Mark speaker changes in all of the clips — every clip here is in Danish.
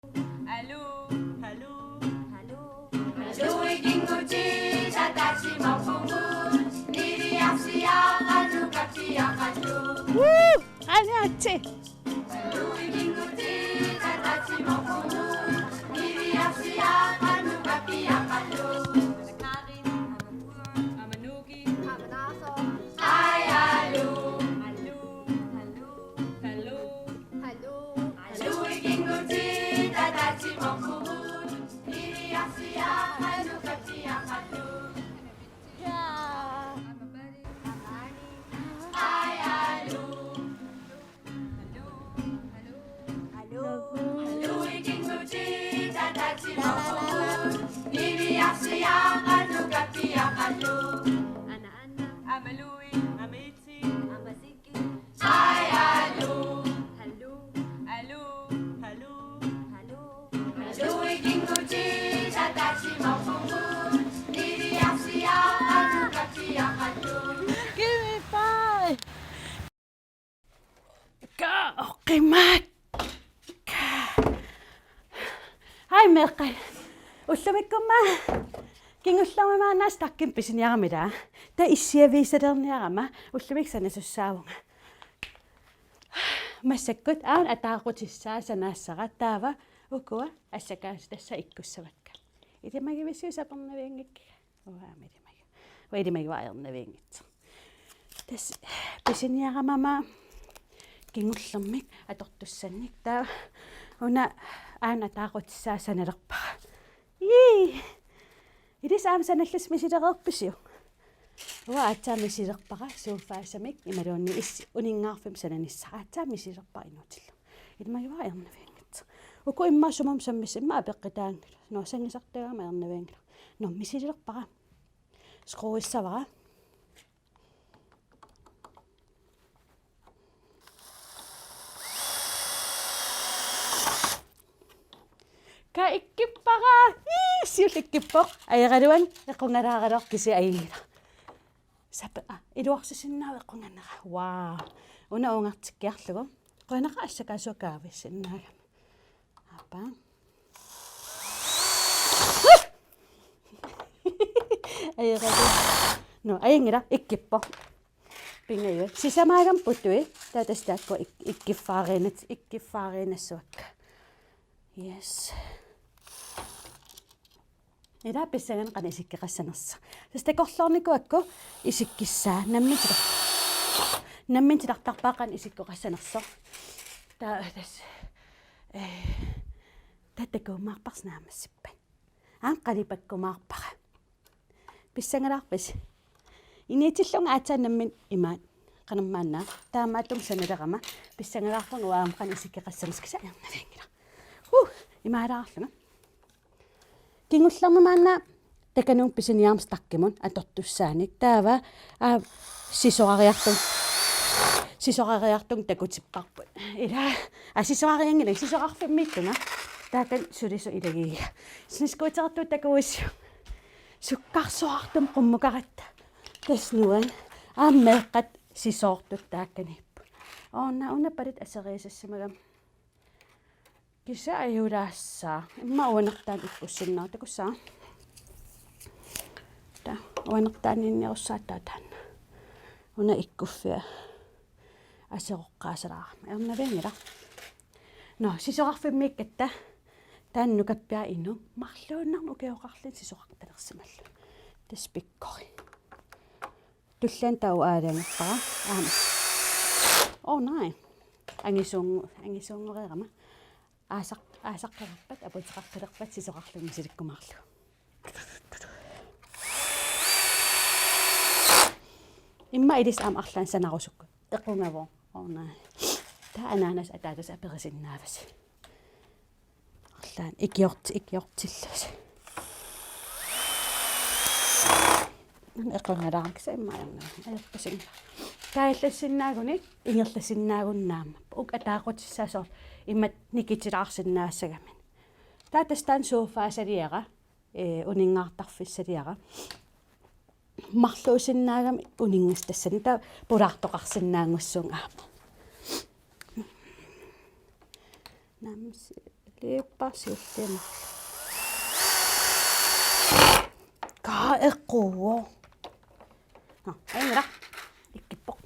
Speaker 1: Hallo, hallo, hallo.
Speaker 2: Hallo, ikinguchi, satashi mafumu, niri asia, anu kaki akadu.
Speaker 3: 아니 아치.
Speaker 2: Hallo, ikinguchi, satashi mafumu, niri asia, anu kaki akadu.
Speaker 1: Karin, Amapur, Amanuki, Amanaso.
Speaker 2: Hi, hallo.
Speaker 1: Hallo, hallo, hallo.
Speaker 2: Hallo, ikinguchi, satashi mafumu, niri asia, anu kaki akadu.
Speaker 3: 야.
Speaker 1: Amabari, Amani.
Speaker 2: Hi, hallo.
Speaker 1: Hallo, hallo.
Speaker 2: Hallo, ikinguchi, satashi mafumu, niri asia, anu kaki akadu.
Speaker 1: Ana, Amalui, Amitsi, Amasiki.
Speaker 2: Hi, hallo.
Speaker 1: Hallo, hallo, hallo, hallo.
Speaker 2: Hallo, ikinguchi, satashi mafumu, niri asia, anu kaki akadu.
Speaker 3: Give me five. Okay, Mac. Hi, Merkel. Ullumikkumma. Kingullamama nas takkin pisiniaramida. Ta issiaviisalerniarama ullumiksana sussaavunga. Massakkut aan ataaqutissаа sanaassara taava ukua assakaas tassa ikkussavakka. Itimagivisiu sapernaviingik. Uaamitimagi. Uitimagi vaernaviingit. Tas pisiniaramama kingullermik atortussannik taa una aan ataaqutissаа sanalerpara. Ii. Idis aam sanallas misilereerpisiu. Ua atsaa misilerpara suuffaasamik imaluunni issi uningaarfim sananissara atsaa misilerpara inuutillu. Itimagivaa ernaviingit. Uku immaasumam sammis imma apeqqitaangila. No sangisartagaama ernaviingila. No misilerpara. Skruissavara. Ka ikkippara. Siul ikkippoq ayaqaluan eqqungalaagalor kisi ayingila. Sapa iluarsisinnaava eqqunganera. Wow. Una ungartikkiarlugu. Qoinaqa assakaasuakaavissinnaagam. Apa. Ayaqalu. No ayingila ikkippoq. Pingayu. Sisamaagam putui. Taatastaakko ikkiffaarinassuakka. Yes. Ida pissagan qan isikkiqassanersa. Tastakorlornikuakku isikkissaa nammintilartarpaaqan isikkoqassanerso. Tas tattakuummaarparsnaamassippan. Qanipakkumaarpara. Pissangalarpis. Iniitillunga aataannammin imaat qanermaannaa taamaatum sanalerama pissangalarpun uaam qan isikkiqassanerskisa ernaviingila. Imaalaarlunga. Kingullermamaanna takanung pisiniarms takkimun atortussaanik taava sisorariartung takutipparput. Ila sisorariangila sisorarfimmiittunga taatan sulisu ilagiga. Sniskuutertu takuissu. Sukkarsoartum qummukarat. Tasnuan meeqqat sisoortut taakkanippu. Una parit aseriisassamagam. Kisa ayuraassa. Imma uanertaan ikkussinaa takussaa. Ta uanertaan inniussaattaataan. Una ikkuffia aseroqqaasaraara. Ernaviingila. No, sisorarfimmiikkatta taannukappia innu marluunnarnu ukeoqarlin sisorartalersimallu. Taspikkori. Tullaan tau aalaangappara. Oh, nein. Angisuungoreerama. Aasaqqilerpat aputiqarqilerpat sisoqarluni silikkumarlu. Imma idis aam arlaan sanarusukku eqqungavo. Orna. Ta anaanas ataatas aperisinnaavas. Arlaan ikiortillas. Eqqungalaarkisa imma aerpasinga. Taillassinnaaguni ingerlassinaagunnaamma. Uk ataaqutissaasoor immat nikitilaarsinnaassagamin. Taatastaan suuffaasaliara uningaartarfissaliara. Marluusinnaagami uningastassani ta pulaartoqarsinnaangussuun aama. Nams liipparsiulliima kaa eqquuo engra ikkippoq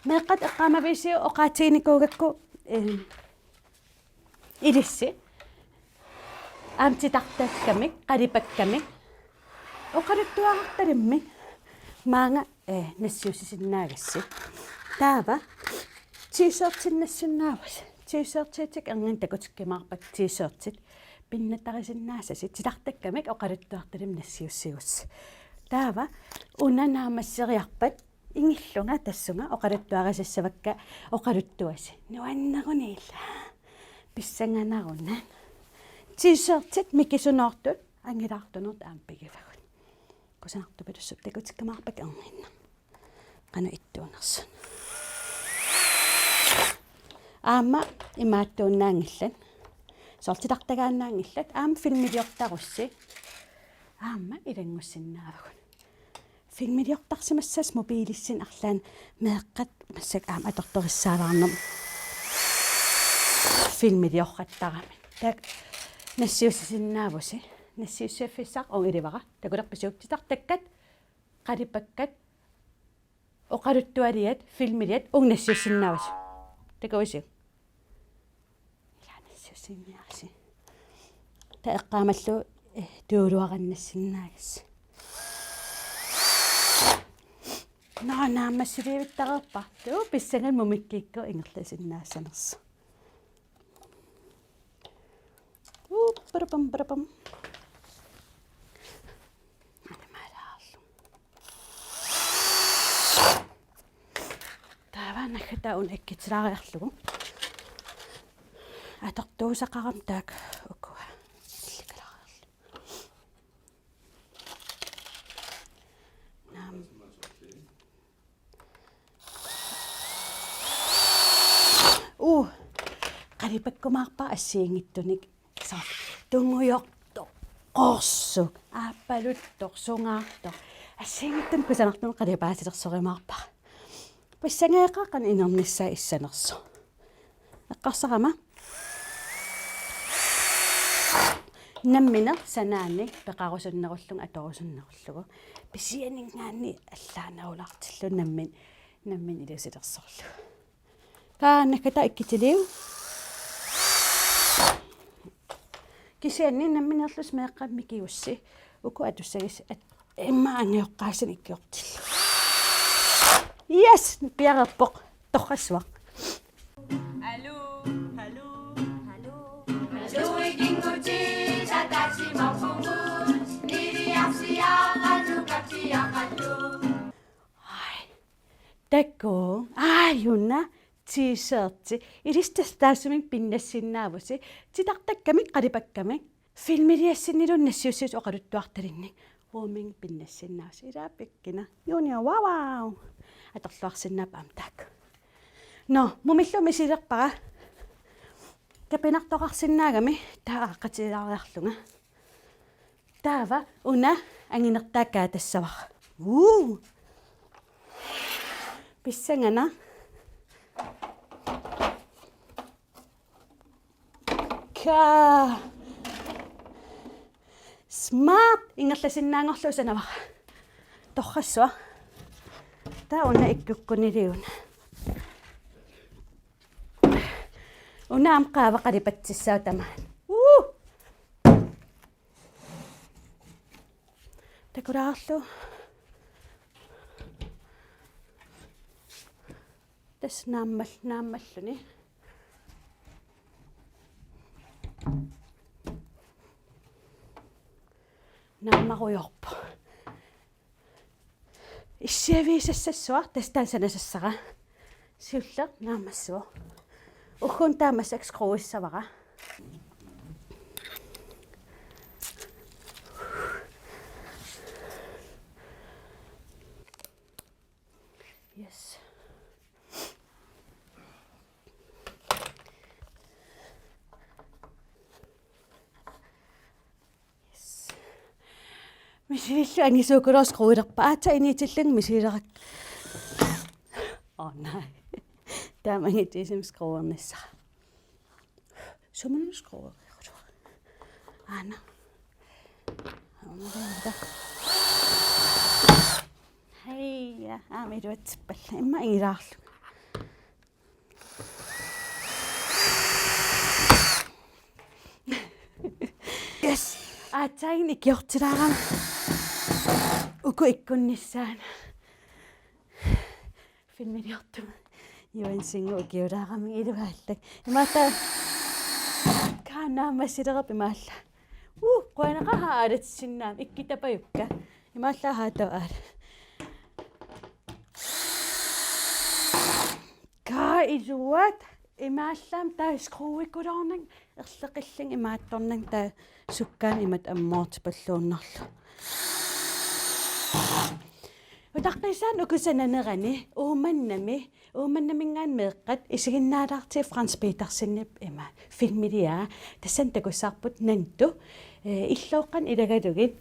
Speaker 3: meeqqat eqqaamavisiu oqaatiinikuugakku ilissi aamtitartakkamik qalipakkamik oqaluttuaqartalimmi maanga nassiusisinnaagasse taava t-shirtinnassinaavas t-shirtitik angin takutikkimaarpak t-shirtit pinnatarisinnaasasi titartakkamik oqaluttuartalim nassiussiguss taava unanaamasseriarpat ingillunga tassunga oqaluttuarasissavakka oqaluttuasi nuannaquniilla pissanganarunna t-shirtit mikisunoortut angilaartunut aampigivagul kusanartupilussut takutikkimaarpak erninna qanu ittuunersun aama imaattuunnaangillan sortitartagaannaangillat aama filmiliortarussi aama ilangussinnaavagun filmiliortarsimassas mobiilissin arlaan meeqqat massak aama atortorissaalаарnum filmiliorrattarami tak nassiussisinnaavussi nassiussiaffissaq ongilivara takulerpisuuktitарtakkat qalipakkat oqaluttualiat filmiliat ungnassiussinnaavus takavisi ilanassiussinnaaksi ta eqqaamallu tuuluaqannassinnaagis naamassilivittaqerpartu pissangal mumikkiikku ingerlasinnaassanersa parapam taavannakata un ikkitsilariarlugu atortuusaqaram taak ukua illikalariarlu qalipakkumaarpa assiingittunik saa tunguyorto qorsu aappaluttor sungaartor assiingittun kusanartun qalipaasilersoриmaarpa pissangeeqaaqan inernissaa issanersu eqqarsarama nammina sanaani peqarusunnerullung atorusunnerullugu pisianingaanni allaanaulartillu nammin ilusilersorlu kaannakata ikkitiliu kisianni namminerlus meeqqammikiussi uku atussagis imma angeoqqaasin ikkiortillu yes piarerpoq torrassuaq
Speaker 1: Allô, allô, allô.
Speaker 2: Luikinguti tatasi maufungut niriarsiaqatukatiaqallu
Speaker 3: takku aayunna t-shirti ilistastasuming pinnassinnaavussi titartakkamik qalipakkamik filmiliassinilun nassiussius oqaluttuartalinnik uuming pinnassinnaavus ilaapikkina junior wow atorluarsinnaap amtak no mumillumi silerpara kapinartoqarsinnaagami taaqatilariarlunga taava una anginertaakkaa tassavaq pissangana ka smart ingerlasinnaangorluusanavaq torrassua taa una ikkukkuniliuna una amqaava qalipatissau tamaan takulaarlu tas naammalluni naammarujorpu issiaviisassassua tastaansanassassara siulla naammassua ukhun taammassak skruissavara yes Misillu angisuukuloos quulerpa aata iniitillang misilerak. Oh nej. Der er mange det som skruernissa. Sumunuskrua. Anna. Hei, ja, amiduattippalla. Imma ilaarlu. Yes. Aatain ikiortilaarama. Uku ikkunnissaan. Filminiortu. Juansingu ikiulaarama iluaallak. Imata kaanaammassilerap imaalla. Qoanaqa aalatissinnaam ikkitapajukka. Imaalla haatavaala. Kaa iluat imaallam taa skruuikulaornang erleqillang imaattornang taa sukkaan imat ammoortipalluunnerlu. Utaqqisan ukusanenerani uumannammingaan meeqqat isiginnaalarti Frans Petersenip ima filmiliaa tassan takussarput nantu иллооqqan ilagalugit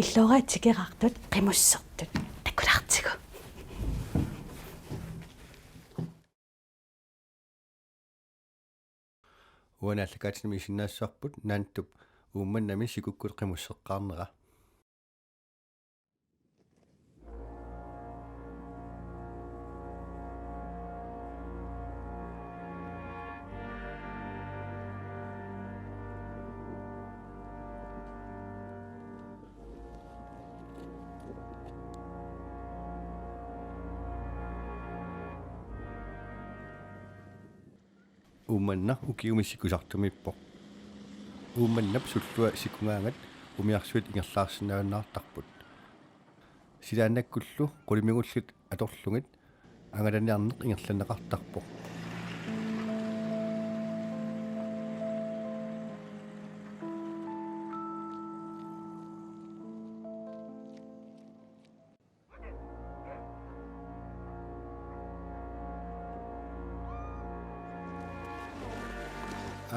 Speaker 3: иллооraatikerartut qimussertut takulartigu.
Speaker 4: Uanaallakaatimi isinaassarput naantup uummannami sikukkut qimusseqqaarnera. Uummanna ukiumissikusartumippo. Uummannap sullua sikungaangat umiarsuit ingerlaarsinnaannaartarput. Silaannakkullu qulimigullut atorlungit angalaniarneq ingerlanneqartarpo.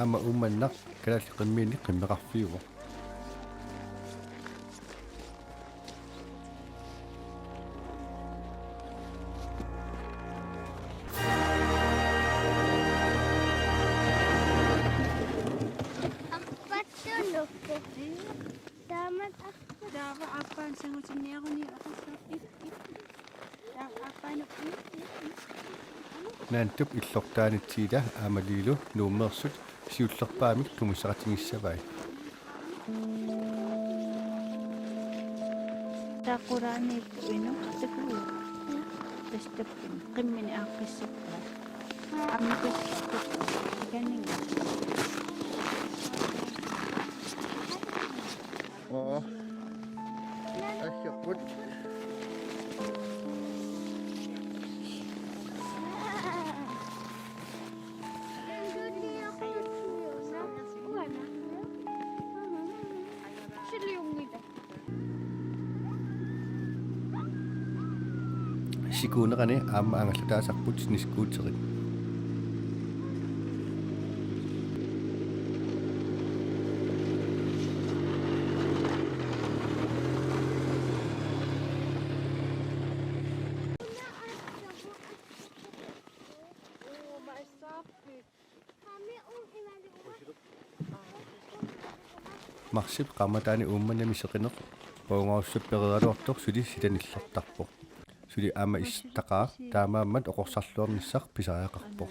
Speaker 4: Ama uumannaq kalaalliqimmiinni qimmeqarfiugu. Naantup illortaanitsiila aamaliilu nuummeersut siullerpaamik tumusaqatingissavai.
Speaker 5: Taquraani inu qatiku. Tastapin qimmini aaqqissappa. Ammitassu kaninga.
Speaker 4: Asyaqut. Sikuunerani aamma angallataasarput siniskuuterit. Marsip qaamataani uummannami seqineq paungarussupperealuartor suli silanillertarpo. Suli aama istaqaa taamaammat oqorsarluornissaq pisariaqarpo.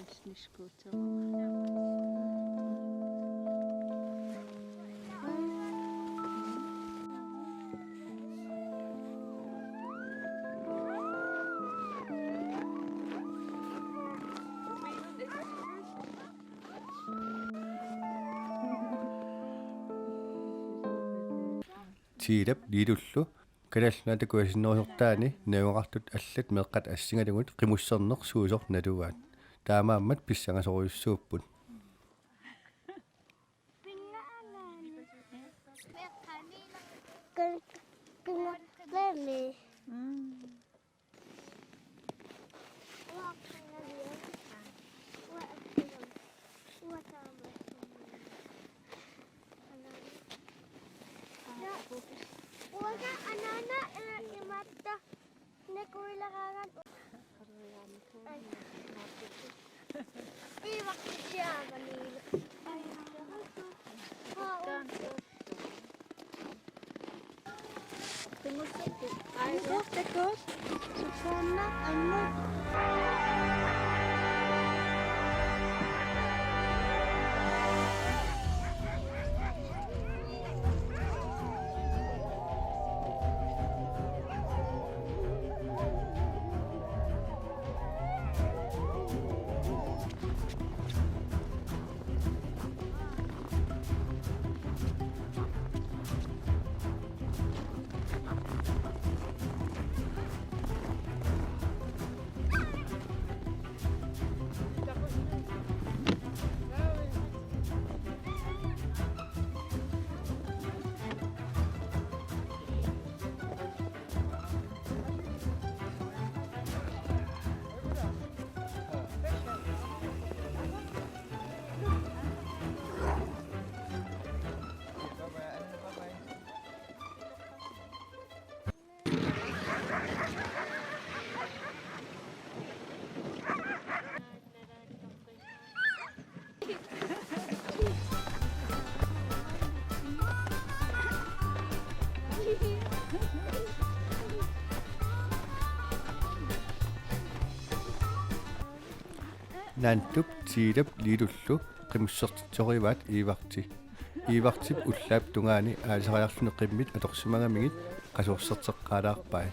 Speaker 4: Tiilap liilullu kalaalnaatakuasinnerusortaani naungartut allat meeqqat assingalugut qimusserneq suusor naluaat taamaammat pissangasoruyussuupput
Speaker 6: Uwaga anak-anak yang mata nekui larangan. Waktu siapa nih?
Speaker 5: Tekos. Susana, ano?
Speaker 4: Naantup tiilap liilullu qimussertitorivaat iivartip ullaap tungaani aalisariarlune qimmit atorsimangamigit qasuorserteqqaalaarpai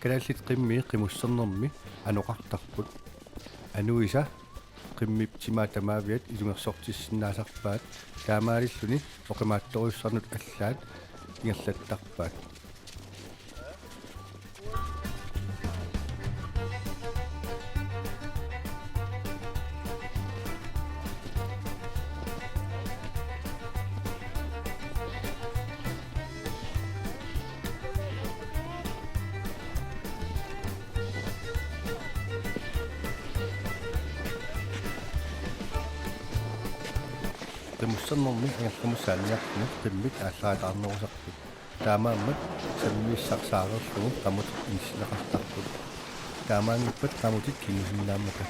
Speaker 4: Kanallit qimmi qimussernermi anoqartarput anuisa qimmip timaatamaviat ilungersortissinnaasarpaat taamaalilluni oqimaattorussarnut allaat ingerlattarpaat qimussernermi angerlamussaaniartunu qimmit ааllaатаарнерусарпут таамааммат саммииссарсаарерлугу qamut инсинеқартарпут таамаангиппат qamutит кингусиннааммата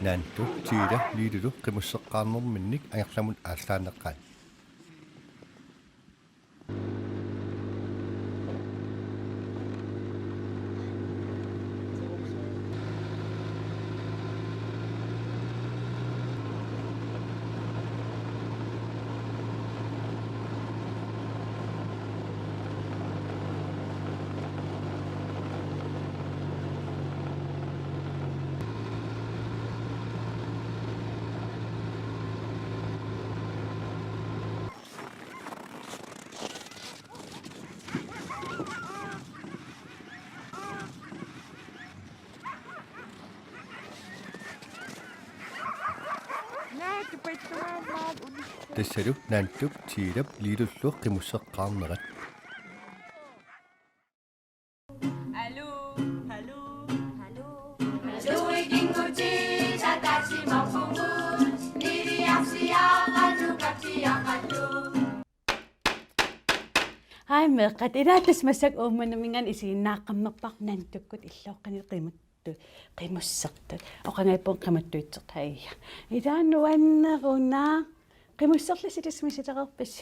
Speaker 4: наанту тиила лилулу qimусseqqaarnerminnik анgerlamut ааллаанеққаат тассалу наантуп тиилап лилуллуq qimusseqqaarnerat
Speaker 1: Allô, allô, allô.
Speaker 2: Luiging uchi tatachi mapungu niri asia kanu kapia kanu.
Speaker 3: Hai meqat ilaatas masak uummanamigan isiinnaaqammerpaq nantukkut illooqqani qimuttu qimussertut oqangaippuun qimattuitseq haia ilaanuannerunaa qimusserlasitasmisiteqerpis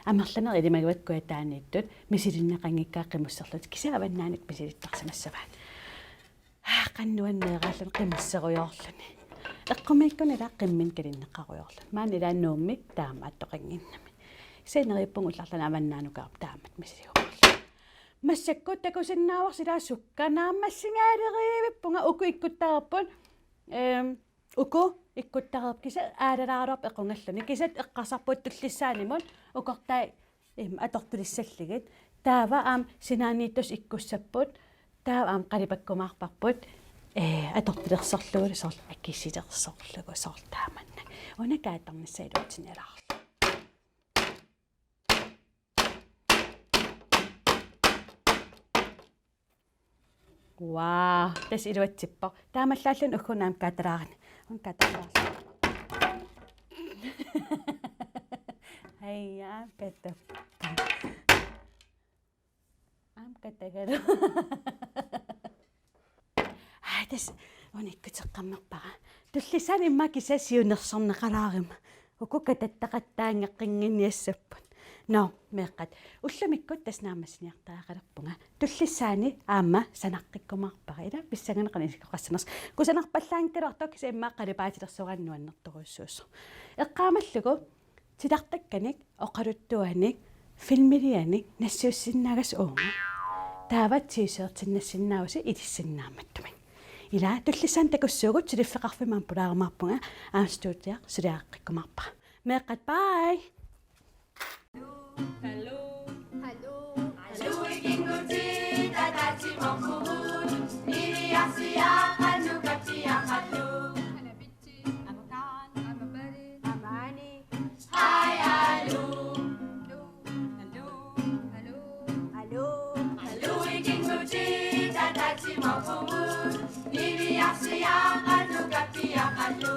Speaker 3: амерланер илимагуаккуа тааниттут мисилиннеқангиккаа қимуссерлут кисааваннааник мисилиттарсимассаваат қаннуаннеерааллун қимуссеруйоорлуни эққумиккуни лаа қиммин калиннеққаруйоорлун маани лааннуумми таама аттоқангиннами сенериппун улларлана аваннаанукаарп таамат мисилигуарлу массаккут такусиннааварсилаа сукканаамассингаалериивиппунга уку иккуттарпут уку иккуттарп киса аалалаарорп эқунгаллуни кисат эққарсарпут туллиссаанимут укортай атортулиссаллигит таава аам синаанииттус иккуссаппут таава аам қалипаккумаарпарпут атортулерсорлугули соор аккисилерсорлугу соор тааманна унакаатарниссаилуутинилаарлу вау тас илуатсиппо таамаллааллун уггунаам каталаарни он каталаарлу Haya, kata. Kata-kata. Tas unikkuteqqammerpara. Tullisan imma kisasiunersorneqalaarima. Ukukatattaqattaangeqqinginniassappat. No, meqqat. Ullamikkut tasnaamassiniartaaqalerpunga. Tullissaani aamma sanaqqikkumarpara. Ila pissanganeqanisikkoqassaners. Kusanarpallaankilartok kisa imma qalipaatilersurannuannertoruussuusu. Eqqaamallugu титартакканик оқалуттуаник филмилианик нассуussinnaagas уунга таават тисертиннассиннаавси илиссиннааматтумик ила туллисан такуссуугут силиффеқарфимаан пулаармаарпунга аамстуутиақ силиаққиккумарпа меэққат бай
Speaker 1: Allô,
Speaker 2: Hello. Luiging uchi tatachi mapungu niri asia kanu kapia kanu.
Speaker 1: Amakan, Amabari, Amani.
Speaker 2: Hi, hello.
Speaker 1: Allô, allô,
Speaker 3: алу
Speaker 2: Luiging uchi tatachi mapungu niri asia kanu kapia kanu.